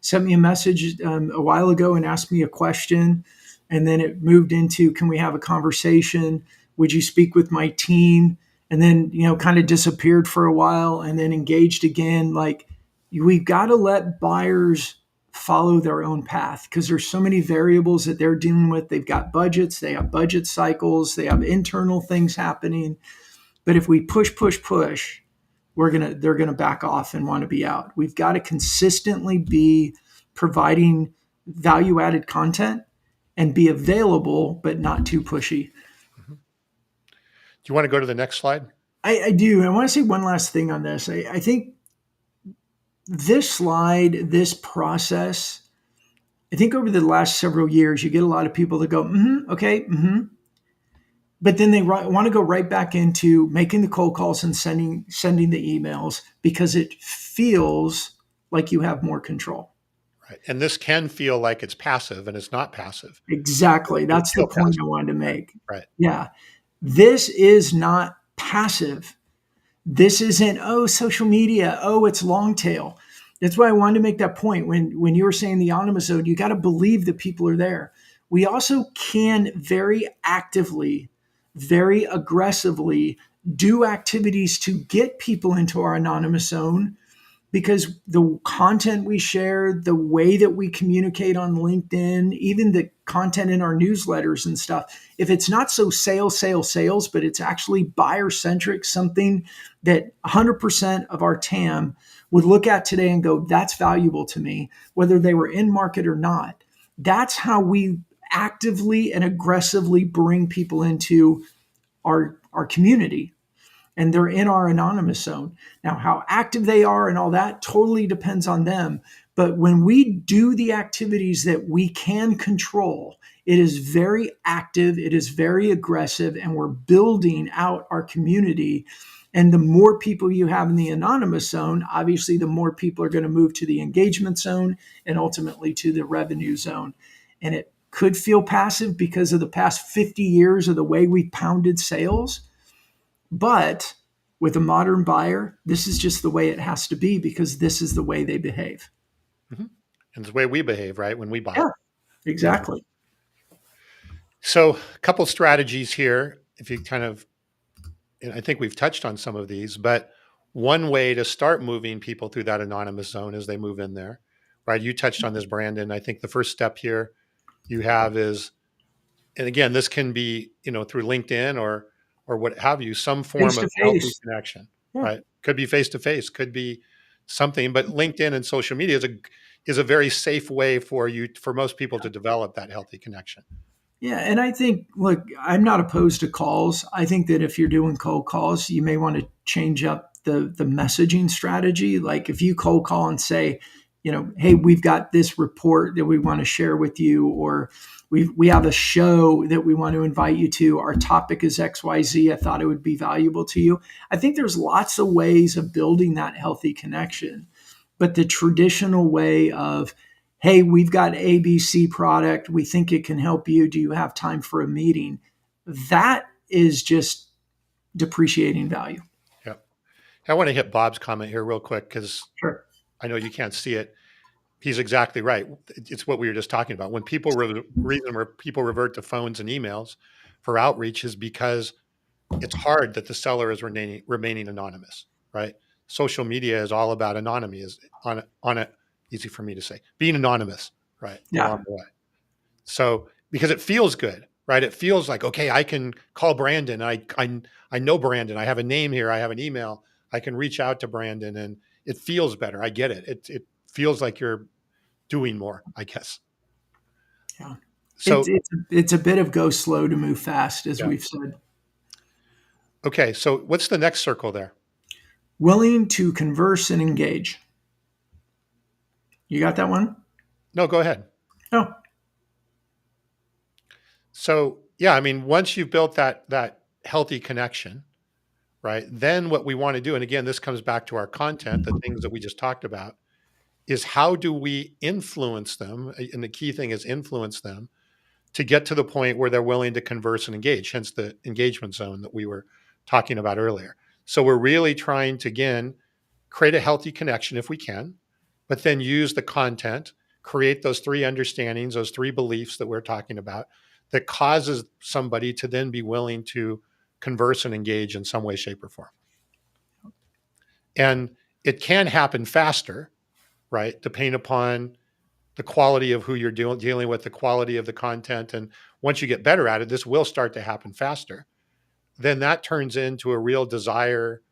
sent me a message a while ago and asked me a question, and then it moved into, "Can we have a conversation? Would you speak with my team?" And then kind of disappeared for a while, and then engaged again. Like we've got to let buyers follow their own path because there's so many variables that they're dealing with. They've got budgets, they have budget cycles, they have internal things happening. But if we push, they're gonna back off and want to be out. We've got to consistently be providing value added content and be available, but not too pushy. Mhm. Do you want to go to the next slide? I do. I want to say one last thing on this. I think this slide, this process, I think over the last several years, you get a lot of people that go, okay, but then they want to go right back into making the cold calls and sending the emails because it feels like you have more control. Right. And this can feel like it's passive, and it's not passive. Exactly. It'll That's the feel point passive. I wanted to make. Right. Yeah. This is not passive. This isn't, oh, social media. Oh, it's long tail. That's why I wanted to make that point. When you were saying the anonymous zone, you got to believe that people are there. We also can very actively, very aggressively do activities to get people into our anonymous zone because the content we share, the way that we communicate on LinkedIn, even the content in our newsletters and stuff, if it's not so sales, but it's actually buyer centric, something that 100% of our TAM would look at today and go, that's valuable to me, whether they were in market or not. That's how we actively and aggressively bring people into our community, and they're in our anonymous zone. Now, how active they are and all that totally depends on them. But when we do the activities that we can control, it is very active, it is very aggressive, and we're building out our community. And the more people you have in the anonymous zone, obviously, the more people are going to move to the engagement zone and ultimately to the revenue zone. And could feel passive because of the past 50 years of the way we pounded sales. But with a modern buyer, this is just the way it has to be because this is the way they behave. Mm-hmm. And it's the way we behave, right, when we buy. Yeah, Yeah. exactly. So, a couple strategies here. If you kind of, and I think we've touched on some of these, but one way to start moving people through that anonymous zone as they move in there, right? You touched on this, Brandon. I think the first step here you have is, and again, this can be, through LinkedIn or what have you, some Face form of to healthy face. connection, Yeah. right? Could be face to face, could be something, but LinkedIn and social media is a very safe way for most people to develop that healthy connection. Yeah, and I think, look, I'm not opposed to calls. I think that if you're doing cold calls, you may want to change up the messaging strategy. Like if you cold call and say, hey, we've got this report that we want to share with you, or we have a show that we want to invite you to. Our topic is XYZ. I thought it would be valuable to you. I think there's lots of ways of building that healthy connection. But the traditional way of, hey, we've got ABC product. We think it can help you. Do you have time for a meeting? That is just depreciating value. Yeah. I want to hit Bob's comment here real quick because Sure. I know you can't see it. He's exactly right. It's what we were just talking about. When reason where people revert to phones and emails for outreach is because it's hard that the seller is remaining anonymous, right? Social media is all about anonymity, is on it. Easy for me to say, being anonymous, right, Yeah. along the way. So because it feels good, right? It feels like, okay, I can call Brandon. I know Brandon. I have a name here. I have an email. I can reach out to Brandon, and it feels better. I get it. It feels like you're doing more, I guess. Yeah. It's, So it's, it's a bit of go slow to move fast, as yeah. we've said. Okay. So what's the next circle there? Willing to converse and engage. You got that one? No, go ahead. Oh, So yeah, I mean, once you've built that healthy connection, right? Then what we want to do, and again, this comes back to our content, the things that we just talked about, is how do we influence them? And the key thing is influence them to get to the point where they're willing to converse and engage, hence the engagement zone that we were talking about earlier. So we're really trying to, again, create a healthy connection if we can, but then use the content, create those three understandings, those three beliefs that we're talking about that causes somebody to then be willing to converse and engage in some way, shape, or form. And it can happen faster, right? Depending upon the quality of who you're dealing with, the quality of the content. And once you get better at it, this will start to happen faster. Then that turns into a real desire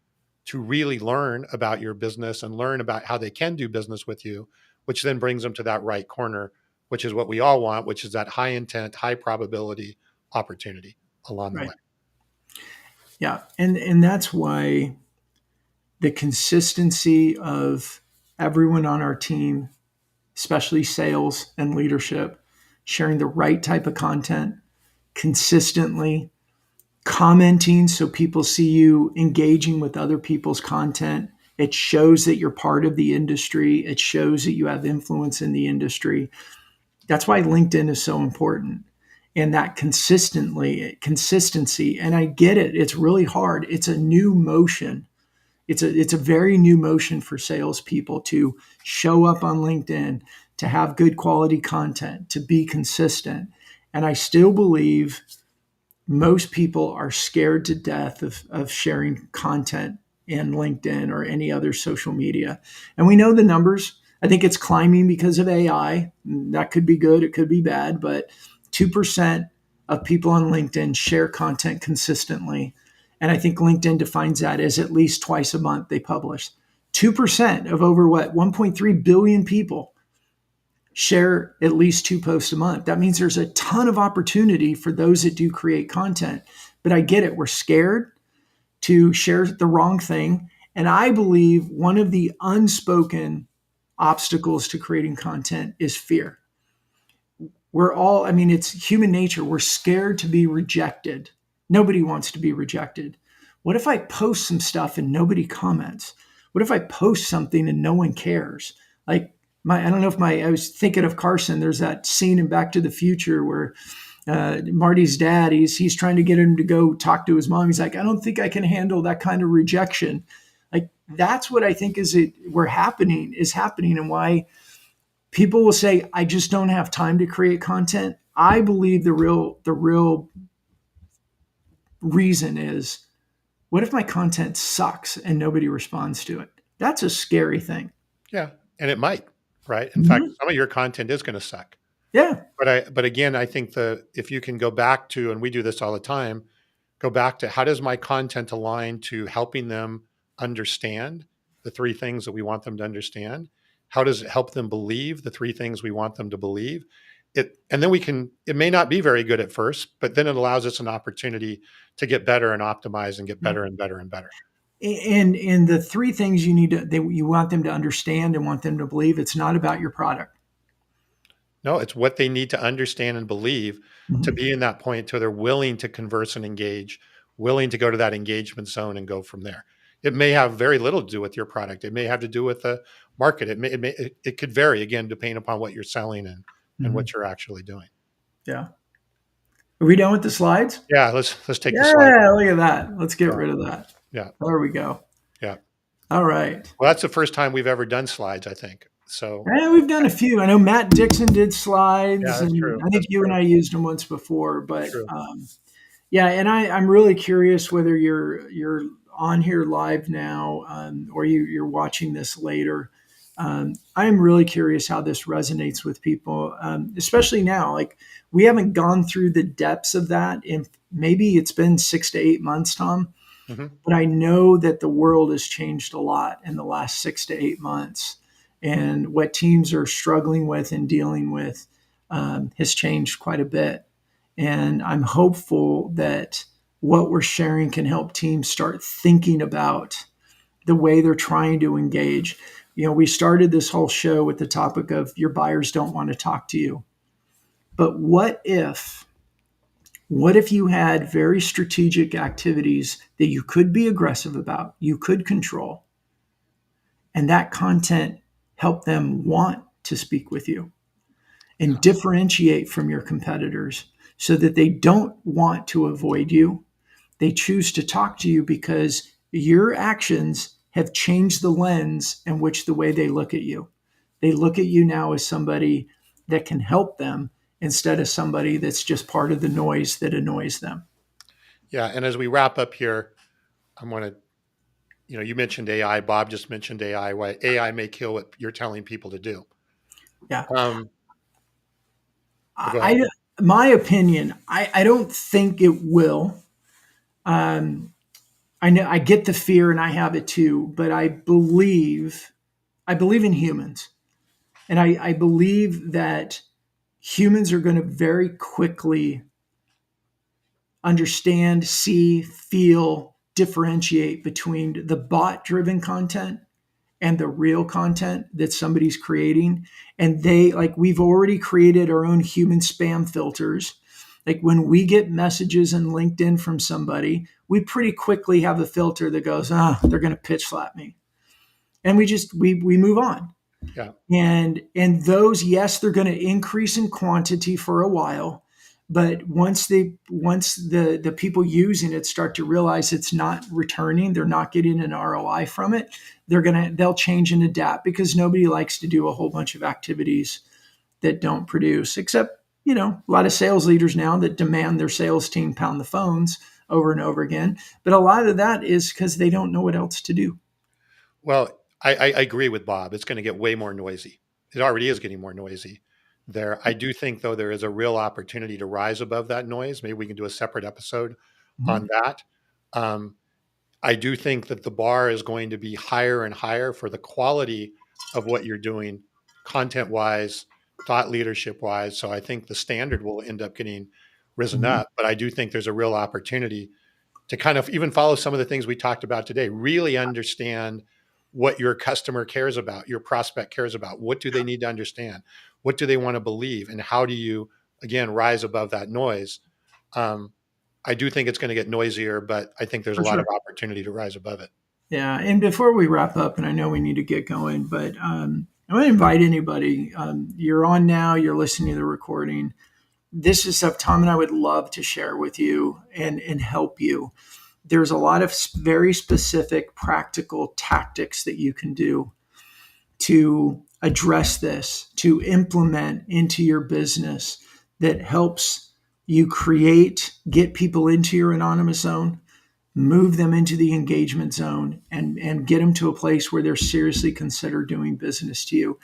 to really learn about your business and learn about how they can do business with you, which then brings them to that right corner, which is what we all want, which is that high intent, high probability opportunity along the right. way. Yeah. And that's why the consistency of everyone on our team, especially sales and leadership, sharing the right type of content consistently, commenting so people see you engaging with other people's content. It shows that you're part of the industry. It shows that you have influence in the industry. That's why LinkedIn is so important. And that consistency. And I get it. It's really hard. It's a new motion. It's a very new motion for salespeople to show up on LinkedIn, to have good quality content, to be consistent. And I still believe most people are scared to death of sharing content in LinkedIn or any other social media. And we know the numbers. I think it's climbing because of AI. That could be good, it could be bad, but 2% of people on LinkedIn share content consistently. And I think LinkedIn defines that as at least twice a month they publish. 2% of over what, 1.3 billion people share at least 2 posts a month. That means there's a ton of opportunity for those that do create content. But I get it. We're scared to share the wrong thing. And I believe one of the unspoken obstacles to creating content is fear. We're all, I mean, it's human nature. We're scared to be rejected. Nobody wants to be rejected. What if I post some stuff and nobody comments? What if I post something and no one cares? Like, I don't know if I was thinking of Carson. There's that scene in Back to the Future where Marty's dad, he's trying to get him to go talk to his mom. He's like, I don't think I can handle that kind of rejection. Like that's what I think is happening, and why people will say, I just don't have time to create content. I believe the real reason is, what if my content sucks and nobody responds to it? That's a scary thing. Yeah, and it might, right? In fact, Mhm. some of your content is going to suck. Yeah. But again, I think if you can go back to, and we do this all the time, go back to how does my content align to helping them understand the three things that we want them to understand? How does it help them believe the three things we want them to believe? And then it may not be very good at first, but then it allows us an opportunity to get better and optimize and get Yeah. better and better and better. And the three things you want them to understand and want them to believe, it's not about your product. No, it's what they need to understand and believe to Mhm. be in that point till they're willing to converse and engage, willing to go to that engagement zone and go from there. It may have very little to do with your product. It may have to do with the market. It could vary again, depending upon what you're selling and Mhm. what you're actually doing. Yeah. Are we done with the slides? Yeah, let's take the slide. Yeah, look at that. Let's get Yeah, rid of that. yeah, There we go. yeah. All right. Well, that's the first time we've ever done slides, I think. So We've done a few. I know Matt Dixon did yeah, slides, that's and true. I think That's you and true. I used them once before. But True. yeah, and I'm really curious whether you're on here live now, or you're watching this later. I'm really curious how this resonates with people, especially now. Like we haven't gone through the depths of that in maybe it's been 6 to 8 months, Tom. Hmm. But I know that the world has changed a lot in the last 6 to 8 months, and what teams are struggling with and dealing with has changed quite a bit. And I'm hopeful that what we're sharing can help teams start thinking about the way they're trying to engage. You know, we started this whole show with the topic of your buyers don't want to talk to you. But what if you had very strategic activities that you could be aggressive about, you could control, and that content helped them want to speak with you and differentiate from your competitors so that they don't want to avoid you? They choose to talk to you because your actions have changed the lens in which the way they look at you. They look at you now as somebody that can help them instead of somebody that's just part of the noise that annoys them. Yeah, and as we wrap up here, I want to you mentioned AI. Bob just mentioned AI. Why AI may kill what you're telling people to do. Yeah. Um, go ahead. I, my opinion, I don't think it will. Um, I know I get the fear and I have it too, but I believe in humans, and I believe that humans are going to very quickly understand, see, feel, differentiate between the bot driven content and the real content that somebody's creating. And we've already created our own human spam filters. Like when we get messages in LinkedIn from somebody, we pretty quickly have a filter that goes, they're going to pitch slap me. And we move on. Yeah. And those, yes, they're going to increase in quantity for a while, but once the people using it start to realize it's not returning, they're not getting an ROI from it, they'll change and adapt, because nobody likes to do a whole bunch of activities that don't produce, except a lot of sales leaders now that demand their sales team pound the phones over and over again. But a lot of that is because they don't know what else to do. Well, I agree with Bob. It's going to get way more noisy. It already is getting more noisy there. I do think, though, there is a real opportunity to rise above that noise. Maybe we can do a separate episode Mhm. on that. Um, I do think that the bar is going to be higher and higher for the quality of what you're doing, content wise, thought leadership wise. So I think the standard will end up getting risen Mhm. up. But I do think there's a real opportunity to kind of even follow some of the things we talked about today, really understand what your customer cares about, your prospect cares about. What do they need to understand? What do they want to believe? And how do you, again, rise above that noise? Um, I do think it's going to get noisier, but I think there's a For lot sure. of opportunity to rise above it. Yeah, and before we wrap up, and I know we need to get going, but I'm going to invite anybody. You're on now, you're listening to the recording. This is stuff Tom and I would love to share with you and help you. There's a lot of very specific practical tactics that you can do to address this, to implement into your business that helps you get people into your anonymous zone, move them into the engagement zone, and get them to a place where they're seriously consider doing business to you.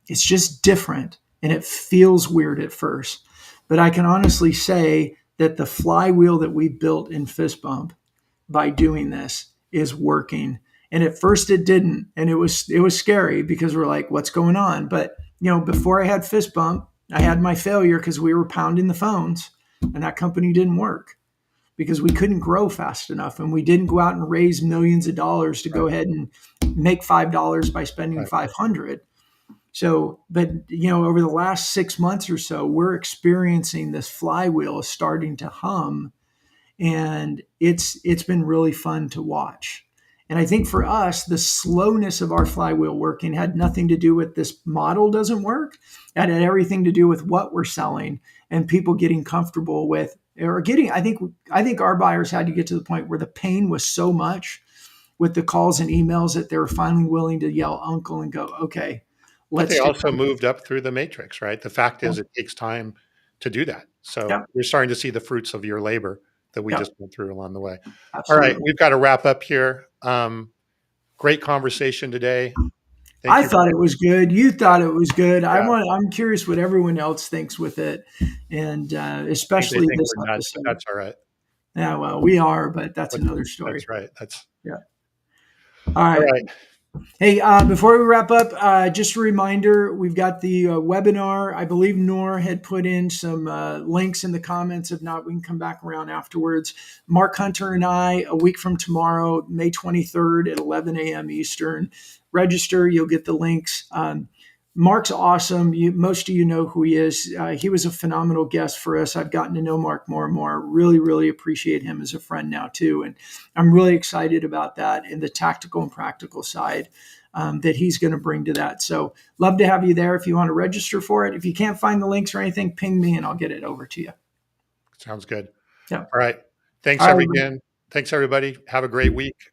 It's just different and it feels weird at first. But I can honestly say that the flywheel that we built in Fist Bump by doing this is working. And at first it didn't. And it was scary because we're like, what's going on? But before I had Fist Bump, I had my failure because we were pounding the phones and that company didn't work because we couldn't grow fast enough and we didn't go out and raise millions of dollars to go ahead and make $5 by spending Right. 500. So, but over the last 6 months or so, we're experiencing this flywheel starting to hum, and it's been really fun to watch. And I think for us, the slowness of our flywheel working had nothing to do with this model doesn't work. It had everything to do with what we're selling and people getting comfortable with or getting. I think our buyers had to get to the point where the pain was so much with the calls and emails that they were finally willing to yell uncle and go, okay, But they let's just. also moved up through the matrix, right? The fact is, it takes time to do that. So Yeah, you're starting to see the fruits of your labor that we yeah, just went through along the way. All right, absolutely. we've got to wrap up here. Great conversation today. Thank I you. thought it was good. You thought it was good. Yeah, I'm curious what everyone else thinks with it, and I think they especially think this we're nuts, but episode. that's all right. Yeah, well, we are, but that's But another that's story. right. That's Yeah. All all right. right. Hey, before we wrap up, just a reminder we've got the webinar. I believe Nor had put in some links in the comments. If not, we can come back around afterwards. Mark Hunter and I, a week from tomorrow, May 23rd at 11 a.m. Eastern. Register, you'll get the links. Mark's awesome. Most of you know who he is. He was a phenomenal guest for us. I've gotten to know Mark more and more. Really, really appreciate him as a friend now, too. And I'm really excited about that and the tactical and practical side that he's going to bring to that. So, love to have you there if you want to register for it. If you can't find the links or anything, ping me and I'll get it over to you. Sounds good. Yeah. All right. Thanks All right. again. Thanks everybody. Have a great week.